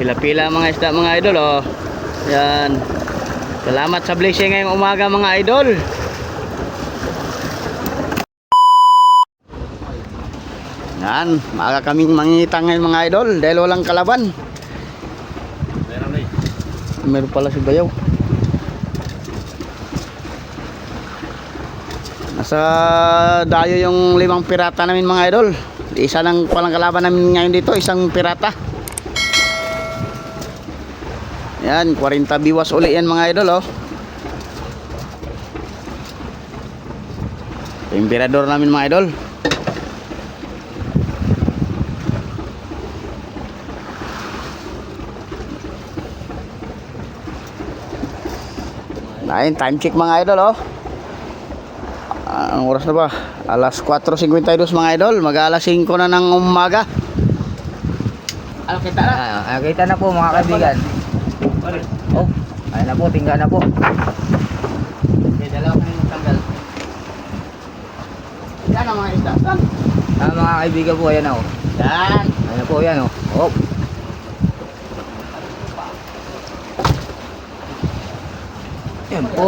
Pila-pila mga isda mga idol oh. Yan. Salamat sa blessing ngayong umaga mga idol. Yan, maaga kaming mangitang ngayon mga idol dahil walang kalaban. Meron pala si Bayaw. Nasa dayo yung 5 pirata namin mga idol. Isa lang palang kalaban namin ngayon dito, isang pirata. Yan, 40 biwas uli yan mga idol oh. Yung emperador namin mga idol. Ayun, time check mga idol oh. Anong oras na ba? Alas 4:52 mga idol. Mag-alas 5 na ng umaga. Ano kita na? Kita na po mga kaibigan. Oh, ayun na po, tingga na po. Okay, dalawa ka nang tanggal. Yan ang mga isda. Mga kaibigan po, ayan na oh. Yan. Ayun na po, ayan oh. Oh. Yan po.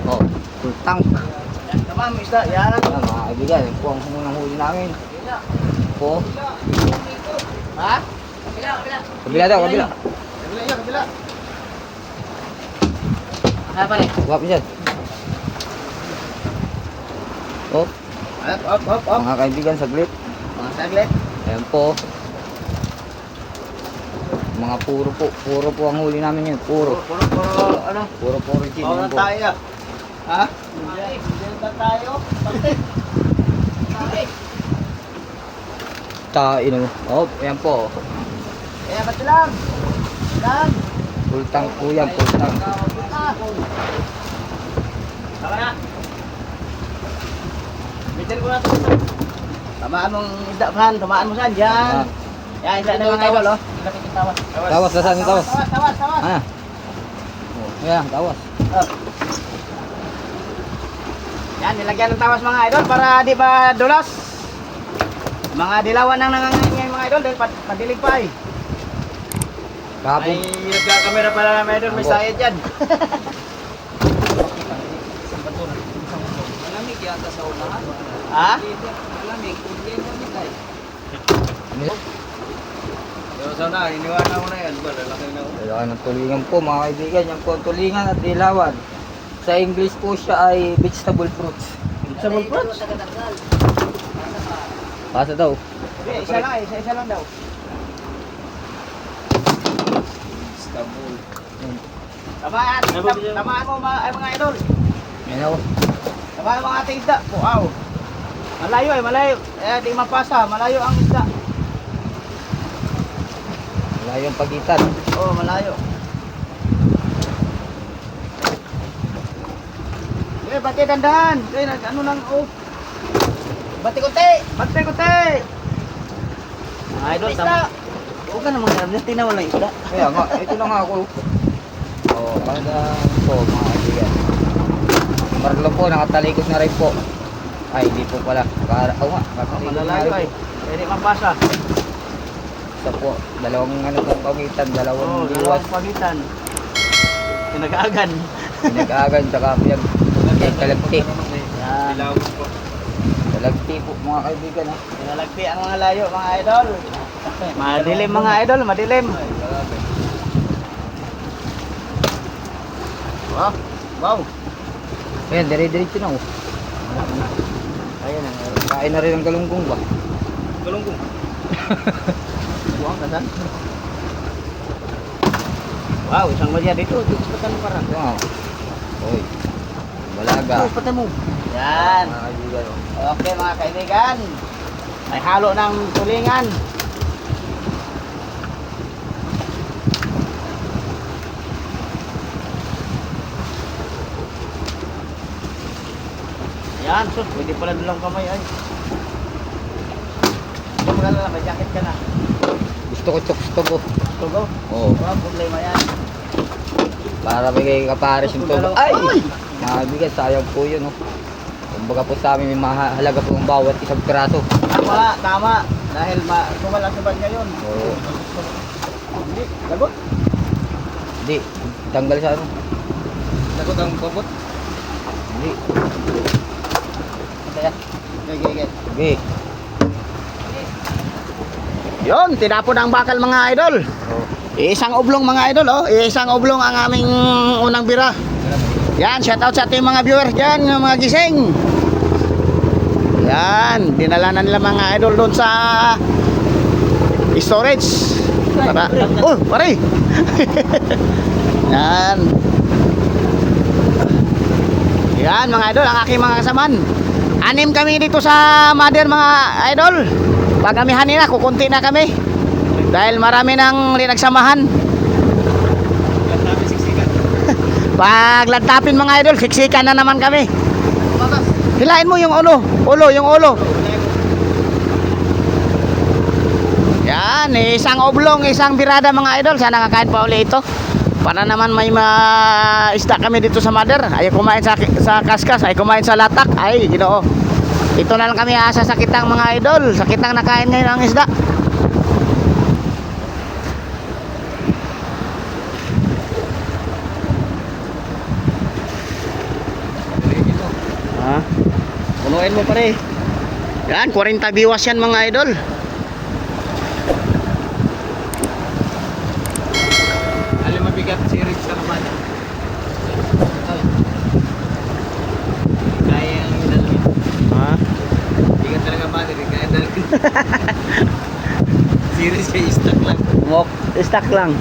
Oh, full tank. Yan, tamam isda. Yan. Ayan mga kaibigan, yan po ang unang huli namin. Po. Ha? Kabila daw, kabila. Kabila yan, kabila. Ano pa rin? Wap dyan. Oh, Up. mga kaibigan, saglit. Mga saglit. Ayan po. Mga puro po ang huli namin yun. Puro. Puro, ano? Puro chin. Puro Ayan po. tayo. Ha? Hindi na tayo. Bakit? Tain oh. Oh, ayan po. Eh, ba't lang? Lang. Full tank po yan, full tank. Tama na. Bitin ko na ito. Tamaan mong isda, Fran. Tamaan mo saan? Yan. Yan, isda na mga idol, oh. Tawas. Tawas, nasaan yung tawas? Tawas. Ah. Oh, ayan, tawas. Oh. Yan, nilagyan ng tawas mga idol para di ba dulas. Mga dilawan ang nangangain mga idol dahil padilig pa eh. Kahapon. Ay, nagkakamera pala na mga idol, may sayad dyan. Malamig yata sa unahan. Ha? Malamig, hindi malamig. Pero sana, iniwanan ko na yan. Lalaki na ako. Kailangan ng tulingan po mga kaibigan. Yan po ang tulingan at dilawan. Sa English po siya ay vegetable fruits. Vegetable fruits? Pasa daw. Isa lang daw. Vegetable. Tamaan mo mga idol. Yan o. Tamaan mo ang ating isda. Wow. Malayo. Eh, di mapasa. Malayo ang isda. Wala yung pagitan. Oo, malayo. Eh, bati dandahan. Eh, ano lang, oh. Bati kunti. Idol, tama. Huwag ka namang hirap niya. Tinaw lang isda. Kaya nga, ito na nga ako. Oo, kada po mga kaibigan. Marlo po, nakatalikos na rin po. Ay, hindi po pala. Oo nga, Malalayo ay. Pwede mapasa. Ito po, dalawang ano pong pagitan, dalawang Oo, diwas. dalawang pagitan. Pinag-aagan. Pinag-aagan, tsaka pinag kalagti. Yan. Kalagti po mga kaibigan. Ha? Pinalagpi ang mga layo, mga idol. Madilim mga idol, madilim. Wow. Ayan, dire-diretso na oh. Ayan ang Kain na rin ang galunggong ba? galunggong. Buwang kasan. Wow, isang malya dito. Dito sa mo parang. Ito nga. Uy, balaga. Patan mo. Yan. Mga kaibigan oh. Okay mga kaibigan. May halo ng tulingan. Yan, sus, pwede pala dalawang kamay ay. Huwag ka na, may jacket ka na. Gusto ko chokes to po. Tugo? Oo. Wala problema yan. Para may kapares yung tubo. Ay! Mga kaibigan, sayang po yun oh. Kumbaga po sa amin may mahalaga po ang bawat isang piraso. Tama, tama. Dahil kumalasabad ngayon. Oo. Hindi, lagot. Hindi, tanggal sa ano. Lagot ang babot. Hindi. Kaya, gay. Sige. Yun, tinapon ang bakal mga idol. Oo. Isang oblong mga idol, oh. Isang oblong ang aming unang bira. Yan, shout out sa ating mga viewers dyan, mga gising. Yan, dinala na nila mga idol doon sa storage. Para, oh, pare. Yan. Yan mga idol, ang aking mga kasaman. 6 kami dito sa mother mga idol. Pag kami hanina, kukunti na kami. Dahil marami nang linagsamahan. Pag lantapin mga idol, siksikan na naman kami. Hilain mo yung ulo, yung ulo. Yan, isang oblong, isang birada mga idol. Sana kakain pa uli ito. Para naman may isda kami dito sa mother. Ay kumain sa kaskas, ay kumain sa latak. Ay, ginoo. Ito na lang kami asa sa kitang mga idol. Sa kitang nakain ngayon ang isda. Ha? Punuin mo pare. Yan, 40 biwas yan mga idol. Alam mabigat si Rick sa naman. Kaya ang dalawin. Ha? Bigat talaga ba? Kaya dalawin. Series siya stuck lang. Stuck lang.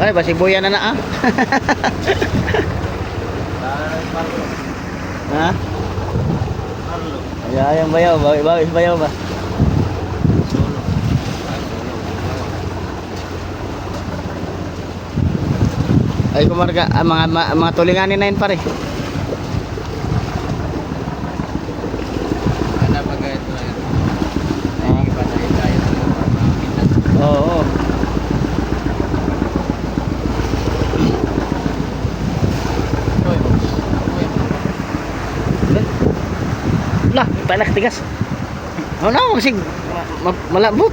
Ay, basibuyan na ah. Ha? Ay, ang bayaw, bayaw ba? Ay, kumarga, mga tulinganin na yun pare. Ano ba gaya ito lang? Ay, iba tayo Oo. Lah, panak tigas. Oh no, kasi malabot.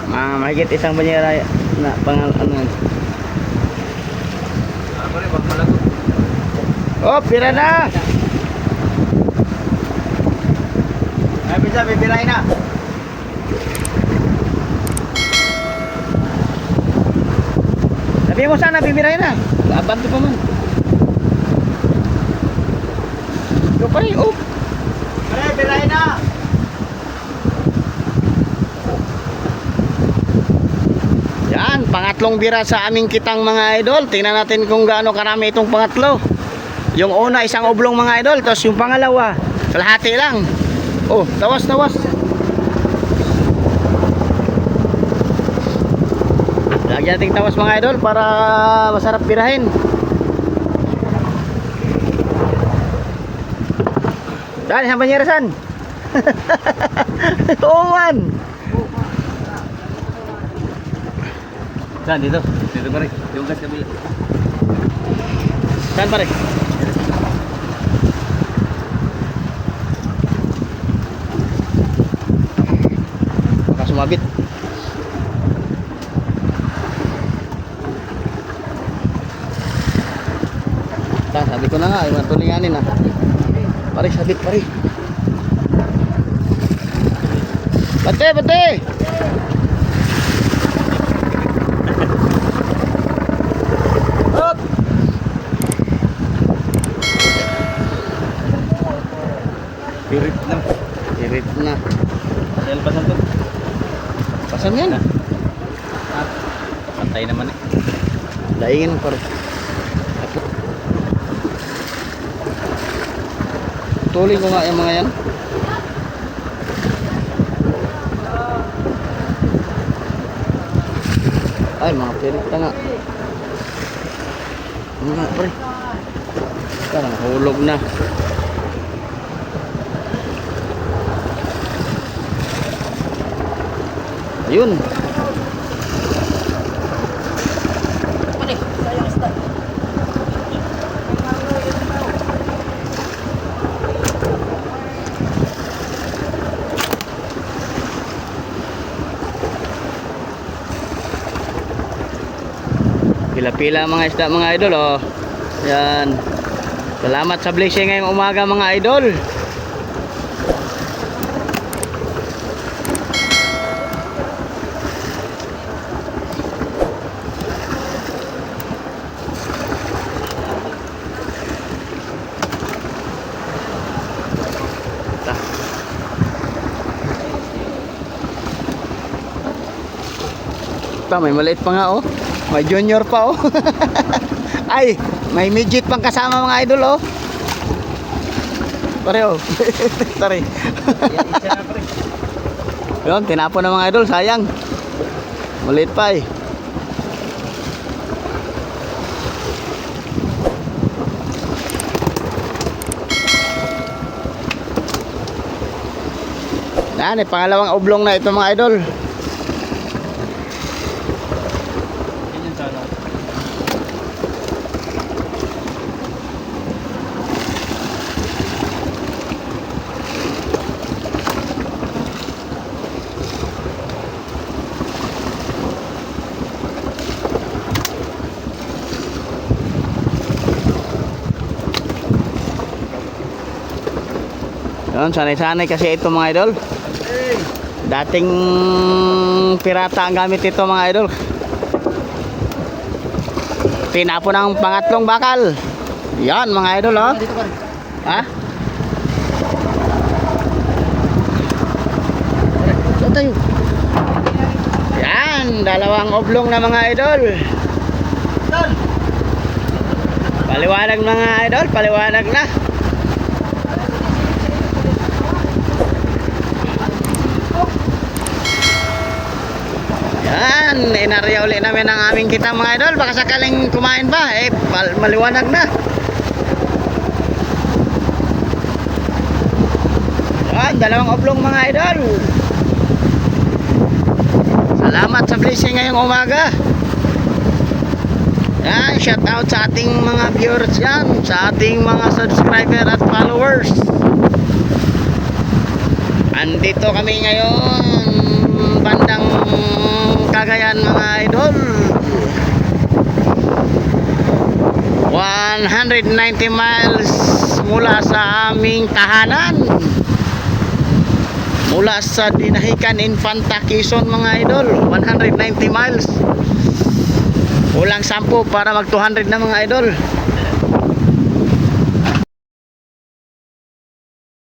Mahigit isang banyera na pangal ano. Ako rin, bang malagot. Oh, pira na. Ay, bisa bibirain na. Sabi mo sana bibirain na. Laban to pa man. Yo pare, oh. Pare, bibirain na. Yan, pangatlong bira sa aming kitang mga idol. Tingnan natin kung gaano karami itong pangatlo. Yung una, isang oblong mga idol. Tapos yung pangalawa, kalahati lang. Oh, tawas. Lagyan natin tawas mga idol para masarap birahin. Saan, isang banyera saan? Oo man. Saan, dito? Dito pare, yung gas kabila. Saan pare? Baka sumabit. Sabi ko na nga, ay matulinganin na. Pare, sabit pare. Bate! Up! Pirit na. Pasal pasan to. Pasan yan. Pantay naman eh. Daingin pare. Tuloy ko nga yung mga yan. Ay, mga pirit na nga. Ano nga, pare? Hulog na. Ayun. Pila-pila ang mga isda mga idol oh. Yan. Salamat sa blessing ngayong umaga mga idol. May maliit pa nga oh. May junior pa oh. Ay, may midget pang kasama mga idol oh. Pare oh. Sorry. Yun, tinapon ng mga idol, sayang. Maliit pa eh. Yan, pangalawang oblong na ito mga idol. Yun, sanay-sanay kasi ito mga idol. Dating pirata ang gamit ito mga idol. Tinapon ang pangatlong bakal. Yan mga idol oh. Ha? Saan tayo? Yan, dalawang oblong na mga idol. Paliwanag mga idol, paliwanag na. Yan, inarya ulit namin ang aming kitang mga idol. Baka sakaling kumain pa, eh, maliwanag na. Yan, dalawang oblong mga idol. Salamat sa blessing ngayong umaga. Yan, shout out sa ating mga viewers yan, sa ating mga subscriber at followers. Andito kami ngayon bandang Cagayan mga idol. 190 miles mula sa aming tahanan, mula sa Dinahican Infanta Quezon mga idol. 190 miles, kulang 10 para mag 200 na mga idol.